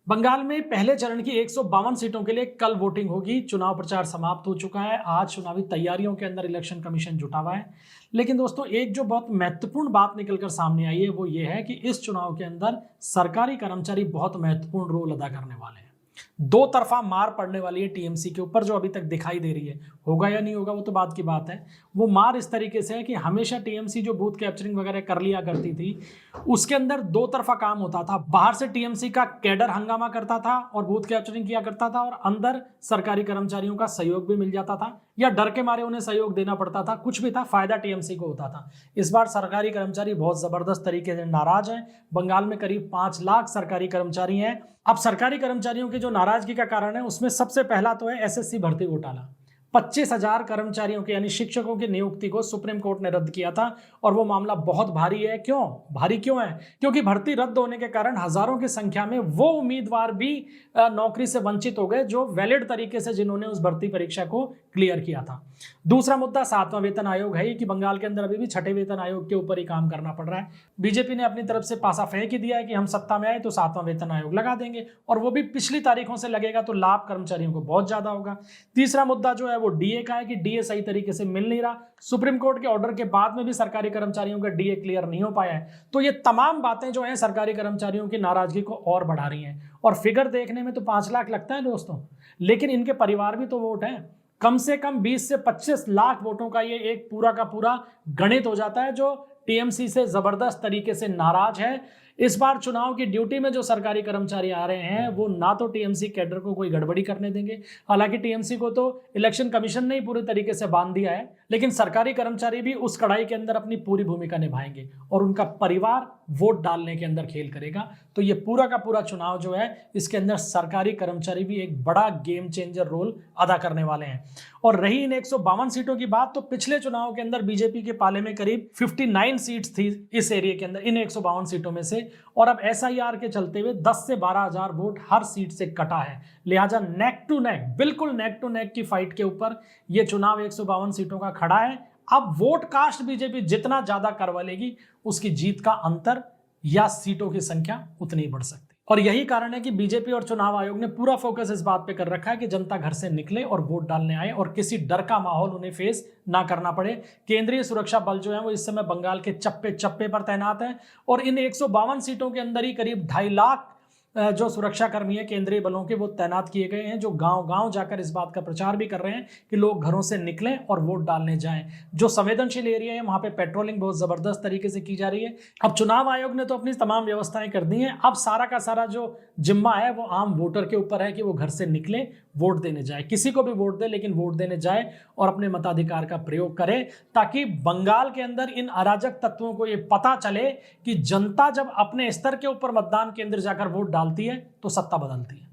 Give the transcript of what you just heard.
बंगाल में पहले चरण की 152 सीटों के लिए कल वोटिंग होगी। चुनाव प्रचार समाप्त हो चुका है। आज चुनावी तैयारियों के अंदर इलेक्शन कमीशन जुटा हुआ है। लेकिन दोस्तों, एक जो बहुत महत्वपूर्ण बात निकलकर सामने आई है वो ये है कि इस चुनाव के अंदर सरकारी कर्मचारी बहुत महत्वपूर्ण रोल अदा करने वाले हैं। दो तरफा मार पड़ने वाली है टीएमसी के ऊपर, जो अभी तक दिखाई दे रही है। होगा या नहीं होगा वो तो बात की बात है। वो मार इस तरीके से है कि हमेशा टीएमसी जो बूथ कैप्चरिंग वगैरह कर लिया करती थी, उसके अंदर दो तरफा काम होता था। बाहर से टीएमसी का कैडर हंगामा करता था और बूथ कैप्चरिंग किया करता था, और अंदर सरकारी कर्मचारियों का सहयोग भी मिल जाता था, या डर के मारे उन्हें सहयोग देना पड़ता था। कुछ भी था, फायदा टीएमसी को होता था। इस बार सरकारी कर्मचारी बहुत जबरदस्त तरीके से नाराज हैं। बंगाल में करीब 5 लाख सरकारी कर्मचारी हैं। अब सरकारी कर्मचारियों की जो नाराजगी का कारण है, उसमें सबसे पहला तो है एसएससी भर्ती घोटाला। 25,000 कर्मचारियों के यानी शिक्षकों की नियुक्ति को सुप्रीम कोर्ट ने रद्द किया था, और वो मामला बहुत भारी है। क्यों भारी क्यों है? क्योंकि भर्ती रद्द होने के कारण हजारों की संख्या में वो उम्मीदवार भी नौकरी से वंचित हो गए जो वैलिड तरीके से जिन्होंने उस भर्ती परीक्षा को क्लियर किया था। दूसरा मुद्दा 7वां वेतन आयोग है कि बंगाल के अंदर अभी भी 6ठे वेतन आयोग के ऊपर ही काम करना पड़ रहा है। बीजेपी ने अपनी तरफ से पासा फेंक ही दिया है कि हम सत्ता में आए तो 7वां वेतन आयोग लगा देंगे, और वो भी पिछली तारीखों से लगेगा, तो लाभ कर्मचारियों को बहुत ज्यादा होगा। तीसरा मुद्दा जो है वो डीए का है कि डीए सही तरीके से मिल नहीं रहा। सुप्रीम कोर्ट के ऑर्डर के बाद में भी सरकारी कर्मचारियों का डीए क्लियर नहीं हो पाया है। तो ये तमाम बातें जो है सरकारी कर्मचारियों की नाराजगी को और बढ़ा रही हैं। और फिगर देखने में तो 5 लाख लगता है दोस्तों, लेकिन इनके परिवार भी तो वोट हैं। कम से कम 20 से 25 लाख वोटों का ये एक पूरा का पूरा गणित हो जाता है, जो टीएमसी से जबरदस्त तरीके से नाराज है। इस बार चुनाव की ड्यूटी में जो सरकारी कर्मचारी आ रहे हैं, वो ना तो टीएमसी कैडर को कोई गड़बड़ी करने देंगे। हालांकि टीएमसी को तो इलेक्शन कमीशन ने ही पूरी तरीके से बांध दिया है, लेकिन सरकारी कर्मचारी भी उस कड़ाई के अंदर अपनी पूरी भूमिका निभाएंगे, और उनका परिवार वोट डालने के अंदर खेल करेगा। तो ये पूरा का पूरा चुनाव जो है, इसके अंदर सरकारी कर्मचारी भी एक बड़ा गेम चेंजर रोल अदा करने वाले हैं। और रही इन 152 सीटों की बात, तो पिछले चुनाव के अंदर बीजेपी के पाले में करीब 59 सीट्स थी इस एरिया के अंदर, इन 152 सीटों में से। और अब एसआईआर के चलते हुए 10 से 12 हजार वोट हर सीट से कटा है। लिहाजा नेक टू नेक, बिल्कुल नेक टू नेक की फाइट के ऊपर यह चुनाव 152 सीटों का खड़ा है। अब वोट कास्ट बीजेपी जितना ज्यादा करवा लेगी, उसकी जीत का अंतर या सीटों की संख्या उतनी ही बढ़ सकती है। और यही कारण है कि बीजेपी और चुनाव आयोग ने पूरा फोकस इस बात पे कर रखा है कि जनता घर से निकले और वोट डालने आए, और किसी डर का माहौल उन्हें फेस ना करना पड़े। केंद्रीय सुरक्षा बल जो है वो इस समय बंगाल के चप्पे चप्पे पर तैनात है, और इन 152 सीटों के अंदर ही करीब 2.5 लाख जो सुरक्षा कर्मी है केंद्रीय बलों के, वो तैनात किए गए हैं, जो गांव-गांव जाकर इस बात का प्रचार भी कर रहे हैं कि लोग घरों से निकलें और वोट डालने जाएं। जो संवेदनशील एरिया है वहां पे पेट्रोलिंग बहुत जबरदस्त तरीके से की जा रही है। अब चुनाव आयोग ने तो अपनी तमाम व्यवस्थाएं कर दी हैं। अब सारा का सारा जो जिम्मा है वो आम वोटर के ऊपर है कि वो घर से निकले, वोट देने जाए। किसी को भी वोट दे, लेकिन वोट देने जाए और अपने मताधिकार का प्रयोग करे, ताकि बंगाल के अंदर इन अराजक तत्वों को ये पता चले कि जनता जब अपने स्तर के ऊपर मतदान केंद्र जाकर वोट डालती है तो सत्ता बदलती है।